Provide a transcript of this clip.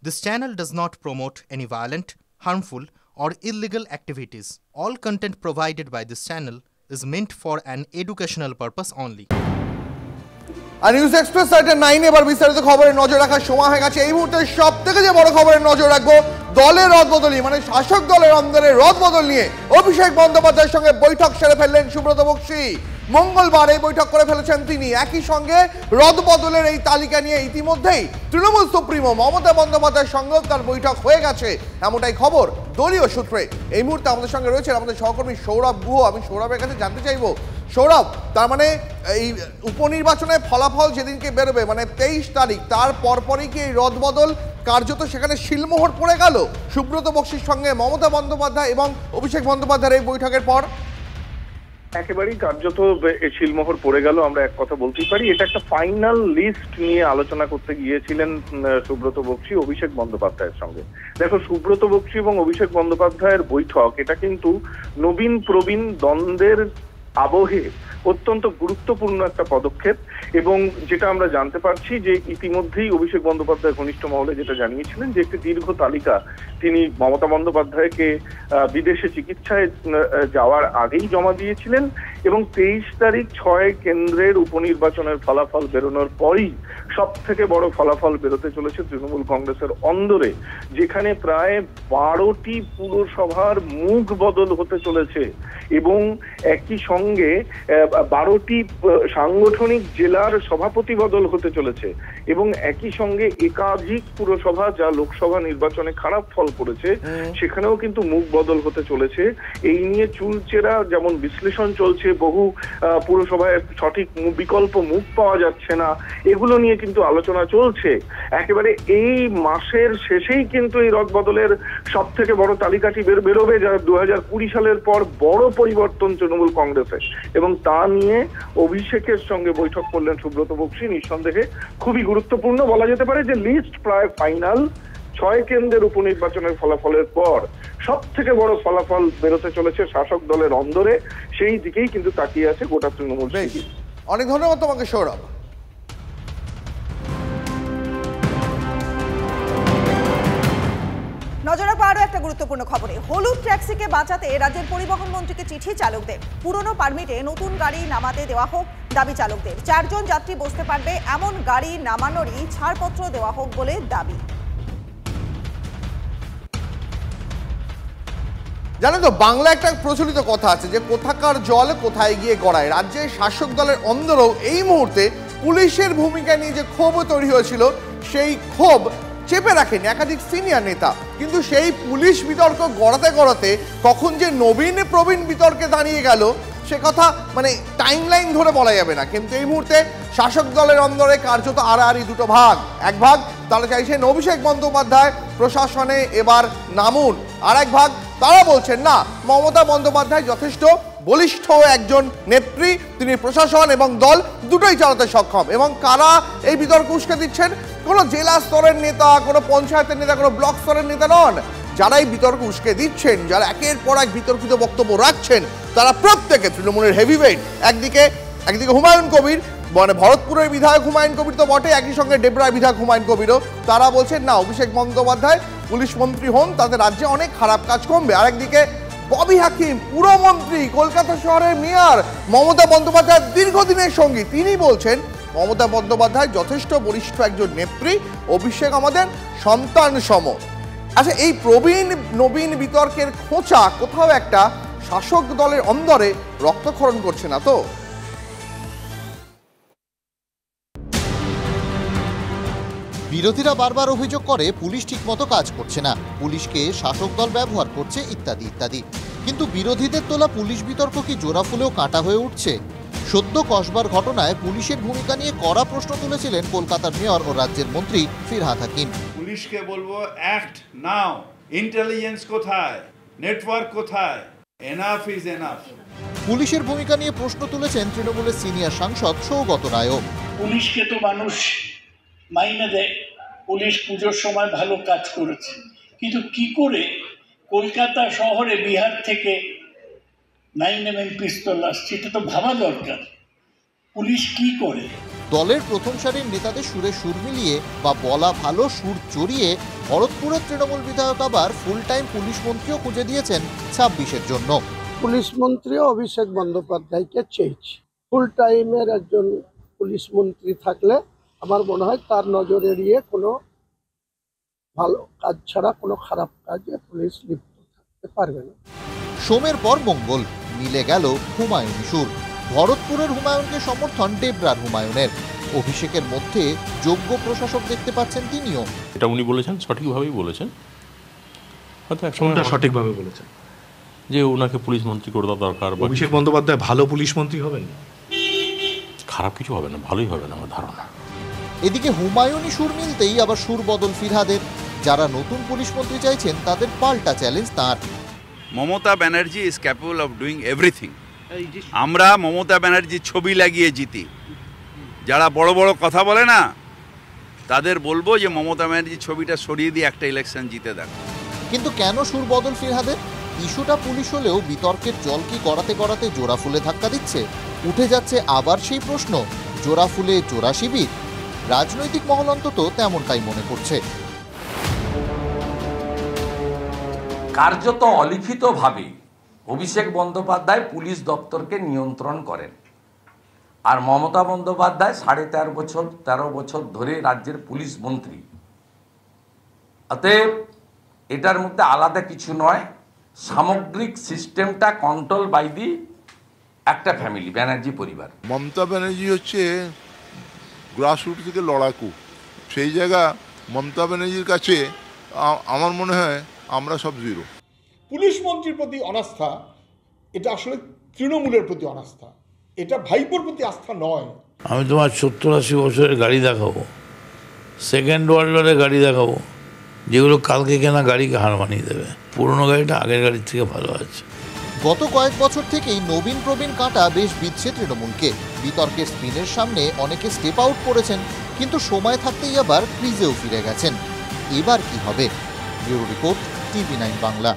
This channel does not promote any violent, harmful, or illegal activities. All content provided by this channel is meant for an educational purpose only. আর news express সাইটে 9 এবার বিস্তারিত খবরে নজর রাখার সময় হয়ে গেছে। এই মুহূর্তে সবথেকে যে বড় খবরে নজর রাখবো দলের রদবদল নিয়ে, মানে শাসক দলের অন্দরে রদবদল নিয়ে অভিষেক বন্দ্যোপাধ্যায়ের সঙ্গে বৈঠক সেরে ফেললেন সুব্রত বক্সী। মঙ্গলবার এই বৈঠক করে ফেলেছেন তিনি। একই সঙ্গে রদবদলের এই তালিকা নিয়ে ইতিমধ্যেই তৃণমূল সুপ্রিমো মমতা বন্দ্যোপাধ্যায়ের সঙ্গেও তার বৈঠক হয়ে গেছে, এমনটাই খবর দলীয় সূত্রে। এই মুহূর্তে আমাদের সঙ্গে রয়েছেন আমাদের সহকর্মী সৌরভ গুহ। আমি সৌরভের কাছে জানতে চাইবো, সৌরভ, তার মানে এই উপনির্বাচনের ফলাফল যেদিনকে বেরোবে, মানে 23 তারিখ, তার পরপরই কি এই রদবদল কার্যত সেখানে শিলমোহর পড়ে গেল সুব্রত বক্সীর সঙ্গে মমতা বন্দ্যোপাধ্যায় এবং অভিষেক বন্দ্যোপাধ্যায়ের এই বৈঠকের পর? একেবারেই কার্যত শিলমোহর পড়ে গেল, আমরা এক কথা বলতেই পারি। এটা একটা ফাইনাল লিস্ট নিয়ে আলোচনা করতে গিয়েছিলেন সুব্রত বক্সী অভিষেক বন্দ্যোপাধ্যায়ের সঙ্গে। দেখো, সুব্রত বক্সী এবং অভিষেক বন্দ্যোপাধ্যায়ের বৈঠক এটা কিন্তু নবীন প্রবীণ দ্বন্দ্বের আবহে অত্যন্ত গুরুত্বপূর্ণ একটা পদক্ষেপ। এবং যেটা আমরা জানতে পারছি যে ইতিমধ্যেই অভিষেক বন্দ্যোপাধ্যায় ঘনিষ্ঠ মহলে যেটা জানিয়েছিলেন যে একটি দীর্ঘ তালিকা তিনি মমতা বন্দ্যোপাধ্যায়কে বিদেশে চিকিৎসায় যাওয়ার আগেই জমা দিয়েছিলেন। এবং 23 তারিখ 6 কেন্দ্রের উপনির্বাচনের ফলাফল বেরোনোর পরই সব থেকে বড় ফলাফল বেরোতে চলেছে তৃণমূল কংগ্রেসের অন্দরে, যেখানে প্রায় 12টি পুরসভার মুখ বদল হতে চলেছে এবং একই সঙ্গে 12টি সাংগঠনিক জেলার সভাপতি বদল হতে চলেছে এবং একই সঙ্গে একাধিক পুরসভা যা লোকসভা নির্বাচনে খারাপ ফল করেছে সেখানেও কিন্তু মুখ বদল হতে চলেছে। এই নিয়ে চুলচেরা যেমন বিশ্লেষণ চলছে, বহু পুরসভায় সঠিক বিকল্প মুখ পাওয়া যাচ্ছে না, এগুলো নিয়ে কিন্তু আলোচনা চলছে। একেবারে এই মাসের শেষেই কিন্তু এই রদবদলের সব থেকে বড় তালিকাটি বেরোবে, যা 2020 সালের পর বড় পরিবর্তন তৃণমূল কংগ্রেসে। এবং তা নিয়ে অভিষেকের সঙ্গে বৈঠক করলেন সুব্রত বক্সী। নিঃসন্দেহে খুবই গুরুত্বপূর্ণ, বলা যেতে পারে যে লিস্ট প্রায় ফাইনাল। 6 কেন্দ্রের উপনির্বাচনের ফলাফলের পর সব থেকে বড় ফলাফল বেরোতে চলেছে শাসক দলের অন্দরে, সেই দিকেই কিন্তু তাকিয়ে আছে গোটা তৃণমূল। অনেক ধন্যবাদ তোমাকে সৌরভ। নজর রাখবো আরো একটা গুরুত্বপূর্ণ খবরে। হলুদ ট্যাক্সিকে বাঁচাতে রাজ্যের পরিবহন মন্ত্রীকে চিঠি চালকদের। পুরনো পারমিটে নতুন গাড়ি নামাতে দেওয়া হোক দাবি চালকদের। 4 জন যাত্রী বসতে পারবে এমন গাড়ি নামানোরই ছাড়পত্র দেওয়া হোক বলে দাবি। জানেন তো, বাংলা একটা প্রচলিত কথা আছে যে কোথাকার জল কোথায় গিয়ে গড়ায়। রাজ্যের শাসক দলের অন্দরেও এই মুহূর্তে পুলিশের ভূমিকা নিয়ে যে ক্ষোভ তৈরি হয়েছিল, সেই ক্ষোভ চেপে রাখেন একাধিক সিনিয়র নেতা। কিন্তু সেই পুলিশ বিতর্ক গড়াতে গড়াতে কখন যে নবীন প্রবীণ বিতর্কে দাঁড়িয়ে গেল সে কথা মানে টাইমলাইন ধরে বলা যাবে না। কিন্তু এই মুহূর্তে শাসক দলের অন্দরে কার্যত আড়াআড়ি দুটো ভাগ। এক ভাগ তারা চাইছেন অভিষেক বন্দ্যোপাধ্যায় প্রশাসনে এবার নামুন, আর এক ভাগ তারা বলছেন না, মমতা বন্দ্যোপাধ্যায় যথেষ্ট বলিষ্ঠ একজন নেত্রী, তিনি প্রশাসন এবং দল দুটোই চালাতে সক্ষম। এবং কারা এই বিতর্ক উস্কে দিচ্ছেন? কোনো জেলা স্তরের নেতা, কোনো পঞ্চায়েতের নেতা, কোনো ব্লক স্তরের নেতা নন। যারা এই বিতর্ক উস্কে দিচ্ছেন, যারা একের পর এক বিতর্কিত বক্তব্য রাখছেন, তারা প্রত্যেকে তৃণমূলের হেভিওয়েট। একদিকে হুমায়ুন কবির, মানে ভরতপুরের বিধায়ক হুমায়ুন কবির তো বটে, একই সঙ্গে ডেবরার বিধায়ক হুমায়ুন কবিরও। তারা বলছেন না, অভিষেক বন্দ্যোপাধ্যায় পুলিশ মন্ত্রী হন, তাতে রাজ্যে অনেক খারাপ কাজ কমবে। আরেকদিকে ববি হাকিম, পুরমন্ত্রী, কলকাতা শহরের মেয়র, মমতা বন্দ্যোপাধ্যায়ের দীর্ঘদিনের সঙ্গী, তিনি বলছেন মমতা বন্দ্যোপাধ্যায় যথেষ্ট বলিষ্ঠ একজন নেত্রী, অভিষেক আমাদের সন্তান সম। আচ্ছা, এই প্রবীণ নবীন বিতর্কের খোঁচা কোথাও একটা শাসক দলের অন্দরে রক্তক্ষরণ করছে না তো? বিরোধীরা বারবার অভিযোগ করে পুলিশ ঠিকমতো কাজ করছে না, পুলিশকে শাসক দল ব্যবহার করছে ইত্যাদি ইত্যাদি। কিন্তু বিরোধীদের তোলা পুলিশ বিতর্ক কি জোড়া ফুলেও কাঁটা হয়ে উঠছে? সদ্য কসবার ঘটনায় পুলিশের ভূমিকা নিয়ে কড়া প্রশ্ন তুলেছিলেন কলকাতার মেয়র ও রাজ্যের মন্ত্রী ফিরহাদ হাকিম। পুলিশকে বলবো, অ্যাক্ট নাও। ইন্টেলিজেন্স কোথায়, নেটওয়ার্ক কোথায়? Enough is enough. পুলিশের ভূমিকা নিয়ে প্রশ্ন তুলেছেন তৃণমূলের সিনিয়র সাংসদ সৌগত রায়ও। পুলিশকে তো মানুষ মাইনে দেয়, পুলিশ পুজোর সময় ভালো কাজ করেছে, কিন্তু কি করে কলকাতা শহরে বিহার থেকে 9mm পিস্তল আসছে, এটা তো ভাবা দরকার। পুলিশ কি করে? দলের প্রথম সারির নেতাদের সুরে সুর মিলিয়ে বা বলা ভালো সুর চড়িয়ে ভরতপুরের তৃণমূল বিধায়ক আবার ফুল টাইম পুলিশ মন্ত্রীও খুঁজে দিয়েছেন 26-এর জন্য। পুলিশ মন্ত্রী অভিষেক বন্দ্যোপাধ্যায়কে চেয়েছি। ফুল টাইমের একজন পুলিশ মন্ত্রী থাকলে আমার মনে হয় তার নজর এড়িয়ে কোনো ভালো কাজ ছাড়া কোনো খারাপ কাজে পুলিশ লিপ্ত থাকতে পারবে না। সোমের পর মঙ্গল, মিলে গেল হুমায়ুনি সুর। ভরতপুরের হুমায়ুনকে সমর্থন ডেবরার হুমায়ুনের। অভিষেকের মধ্যে যোগ্য প্রশাসক দেখতে পাচ্ছেন তিনিও। এটা উনি বলেছেন, সঠিকভাবেই বলেছেন, হয়তো একসময় সঠিকভাবে বলেছেন যে ওনাকে পুলিশ মন্ত্রী করে দেওয়া দরকার। অভিষেক বন্দ্যোপাধ্যায় ভালো পুলিশ মন্ত্রী হবেন, খারাপ কিছু হবে না, ভালোই হবে না আমার ধারণা। এদিকে হুমায়ুনি সুর মিলতেই আবার সুর বদল ফিরহাদের। যারা নতুন পুলিশ মন্ত্রী চাইছেন তাদের পাল্টা চ্যালেঞ্জ তাঁর। Mamata Banerjee is capable of doing everything. আমরা মমতা ব্যানার্জির ছবি লাগিয়ে জিতি। যারা বড় বড় কথা বলে না তাদের বলবো যে মমতা ব্যানার্জির ছবিটা সরিয়ে দিয়ে একটা ইলেকশন জিতে দেখ। কিন্তু কেন সুর বদল ফিরহাদের? ইস্যুটা পুলিশ হলেও বিতর্কের জল কি গড়াতে গড়াতে জোড়া ফুলে ধাক্কা দিচ্ছে? উঠে যাচ্ছে আবার সেই প্রশ্ন, জোড়া ফুলে জোড়া শিবির? রাজনৈতিক মহল অন্তত তেমনটাই মনে করছে। কার্যত অলিখিতভাবে অভিষেক বন্দ্যোপাধ্যায় পুলিশ দপ্তরকে নিয়ন্ত্রণ করেন, আর মমতা বন্দ্যোপাধ্যায় 13.5 বছর ধরে রাজ্যের পুলিশ মন্ত্রী। অতএব এটার মধ্যে আলাদা কিছু নয়, সামগ্রিক সিস্টেমটা কন্ট্রোল বাই দি একটা ফ্যামিলি, ব্যানার্জি পরিবার। মমতা ব্যানার্জি হচ্ছে গ্রাসরুট থেকে লড়াকু। সেই জায়গা মমতা ব্যানার্জির কাছে আমার মনে হয় আমরা সব জিরো। পুলিশ মন্ত্রীর প্রতি অনাস্থা এটা আসলে তৃণমূলের প্রতি অনাস্থা, এটা ভাইপোর প্রতি আস্থা নয়। আমি তোমার 70-80 বছরের গাড়ি দেখাবো, সেকেন্ড ওয়ার্ল্ডের গাড়ি দেখাবো, যেগুলো কালকে কেনা গাড়িকে হার মানিয়ে দেবে। পুরনো গাড়িটা আগের গাড়ির থেকে ভালো আছে। গত কয়েক বছর থেকেই নবীন প্রবীণ কাঁটা বেশ বিঁধছে তৃণমূলকে। বিতর্কের স্পিনের সামনে অনেকে স্টেপ আউট করেছেন, কিন্তু সময় থাকতেই আবার ক্রিজেও ফিরে গেছেন। এবার কি হবে? Bureau report, TV9 Bangla.